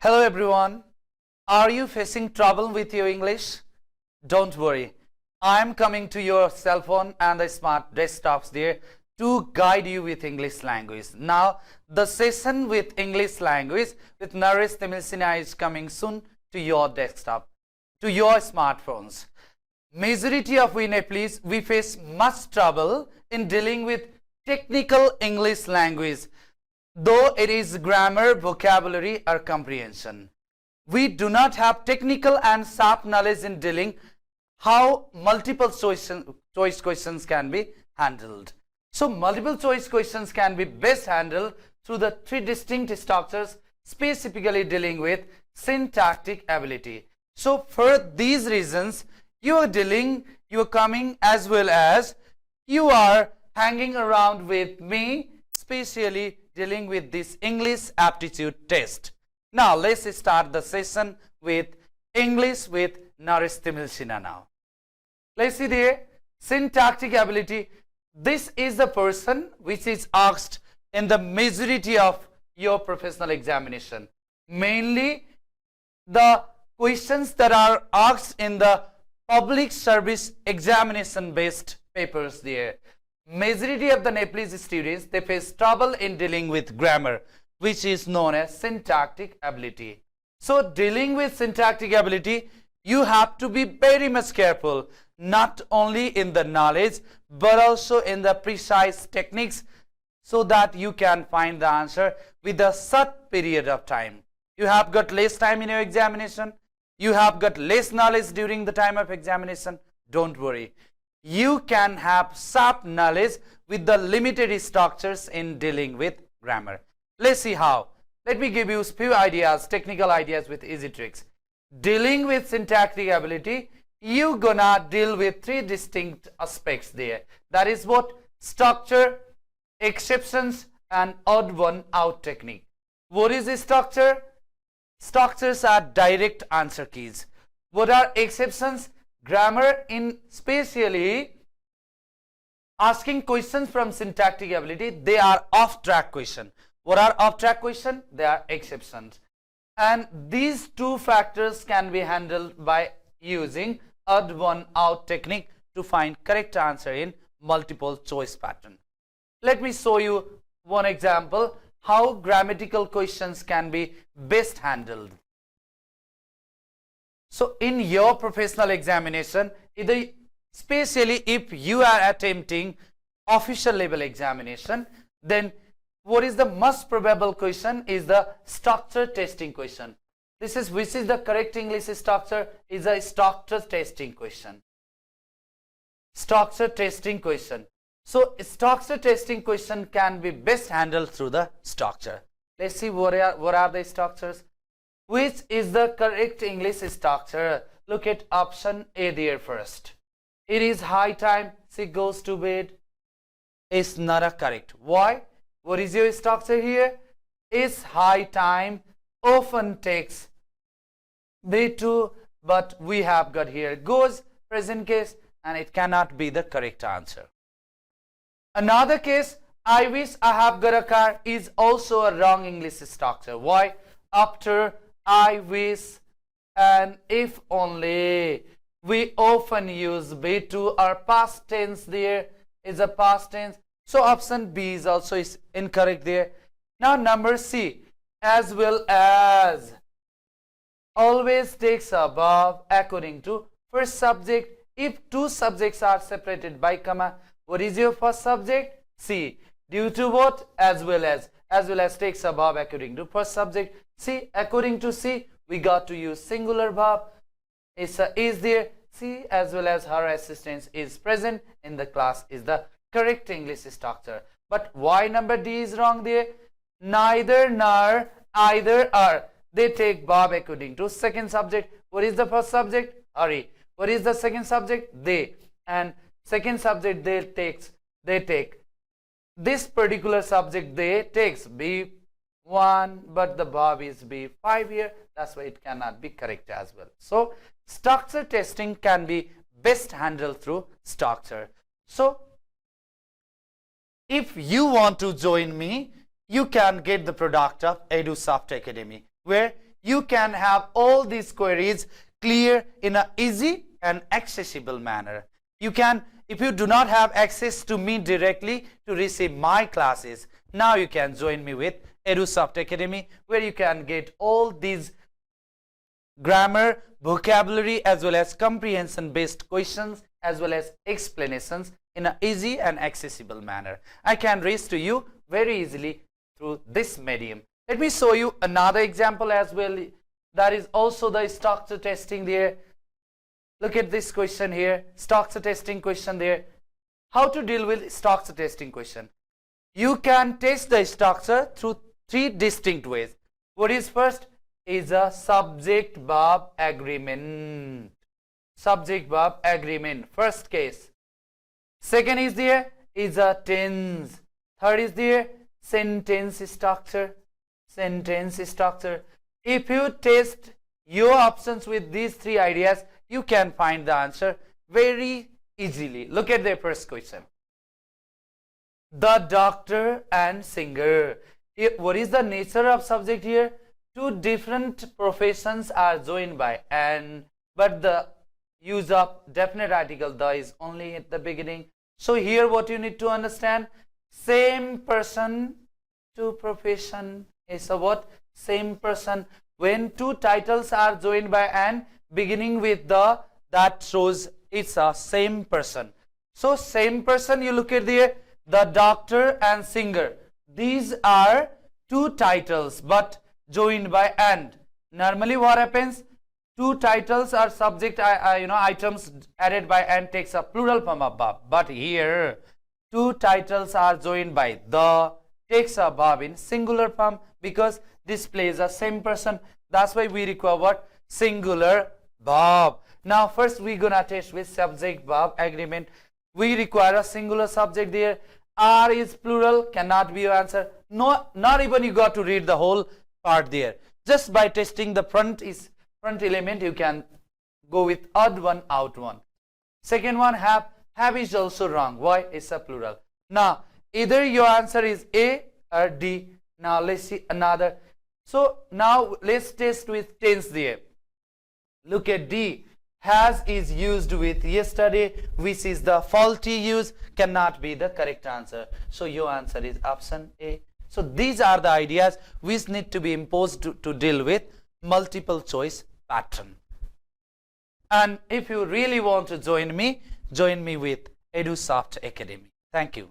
Hello everyone. Are you facing trouble with your English? Don't worry. I am coming to your cell phone and the smart desktops there to guide you with English language. Now, the session with English language with Naresh Timilsina is coming soon to your desktop, to your smartphones. Majority of we Nepalese, we face much trouble in dealing with technical English language, though it is grammar, vocabulary or comprehension. We do not have technical and sharp knowledge in dealing how multiple choice questions can be handled. So multiple choice questions can be best handled through the three distinct structures specifically dealing with syntactic ability. So for these reasons, you are coming as well as you are hanging around with me, especially dealing with this English aptitude test. Now let's start the session with English with Naresh Timilsina now. Let's see there, syntactic ability. This is the person which is asked in the majority of your professional examination. Mainly the questions that are asked in the public service examination based papers there. Majority of the Nepalese students, they face trouble in dealing with grammar, which is known as syntactic ability. So dealing with syntactic ability, you have to be very much careful, not only in the knowledge but also in the precise techniques, so that you can find the answer with a short period of time. You have got less time in your examination, you have got less knowledge during the time of examination. Don't worry, you can have sharp knowledge with the limited structures in dealing with grammar. Let's see how. Let me give you a few ideas, technical ideas with easy tricks. Dealing with syntactic ability, you gonna deal with three distinct aspects there. That is what? Structure, exceptions and odd one out technique. What is the structure? Structures are direct answer keys. What are exceptions? Grammar in specially asking questions from syntactic ability, they are off track question. What are off track question? They are exceptions. And these two factors can be handled by using odd one out technique to find correct answer in multiple choice pattern. Let me show you one example how grammatical questions can be best handled. So in your professional examination, especially if you are attempting official level examination, then what is the most probable question is the structure testing question. This is which is the correct English structure is a structure testing question. Structure testing question. So structure testing question can be best handled through the structure. Let's see what are the structures. Which is the correct English structure? Look at option A there first. It is high time she goes to bed. It's not a correct. Why? What is your structure here? Is high time often takes be to, but we have got here goes present case and it cannot be the correct answer. Another case, I wish I have got a car is also a wrong English structure. Why? After I wish and if only, we often use be to or past tense there is a past tense. So option B is also is incorrect there. Now number C, as well as always takes above according to first subject. If two subjects are separated by comma, what is your first subject? C. Due to what? As well as takes above according to first subject. C. According to C, we got to use singular verb. Is there. C as well as her assistant is present in the class is the correct English structure. But why number D is wrong there? Neither nor either are. They take verb according to second subject. What is the first subject? Hurry. What is the second subject? They. And second subject they take. This particular subject they takes B1, but the verb is B5 here. That's why it cannot be correct as well. So structure testing can be best handled through structure. So if you want to join me, you can get the product of EduSoft Academy, where you can have all these queries clear in an easy and accessible manner. You can, if you do not have access to me directly to receive my classes, now you can join me with EduSoft Academy, where you can get all these grammar, vocabulary, as well as comprehension based questions, as well as explanations in an easy and accessible manner. I can raise to you very easily through this medium. Let me show you another example as well. That is also the structure testing there. Look at this question here, structure testing question there. How to deal with structure testing question? You can test the structure through three distinct ways. What is first? Is a subject-verb agreement. Subject-verb agreement, first case. Second is there is a tense. Third is there sentence structure. Sentence structure. If you test your options with these three ideas, you can find the answer very easily. Look at the first question. The doctor and singer. What is the nature of subject here? Two different professions are joined by and, but the use of definite article the is only at the beginning. So here what you need to understand, same person, two profession is a what? Same person. When two titles are joined by and beginning with the, that shows it's a same person. So same person, you look at there, the doctor and singer. These are two titles but joined by and. Normally what happens? Two titles are subject items added by and takes a plural form of verb. But here two titles are joined by the takes a verb in singular form because this plays a same person. That's why we require what? Singular verb. Now first we're gonna test with subject verb agreement. We require a singular subject there. Are is plural, cannot be your answer. No, not even you got to read the whole part there. Just by testing the front element, you can go with odd one, out one. Second one, have is also wrong. Why? It's a plural. Now either your answer is A or D. Now let's see another. So now let's test with tense there. Look at D. Has is used with yesterday, which is the faulty use, cannot be the correct answer. So your answer is option A. So these are the ideas which need to be imposed to deal with multiple choice pattern. And if you really want to join me with EduSoft Academy. Thank you.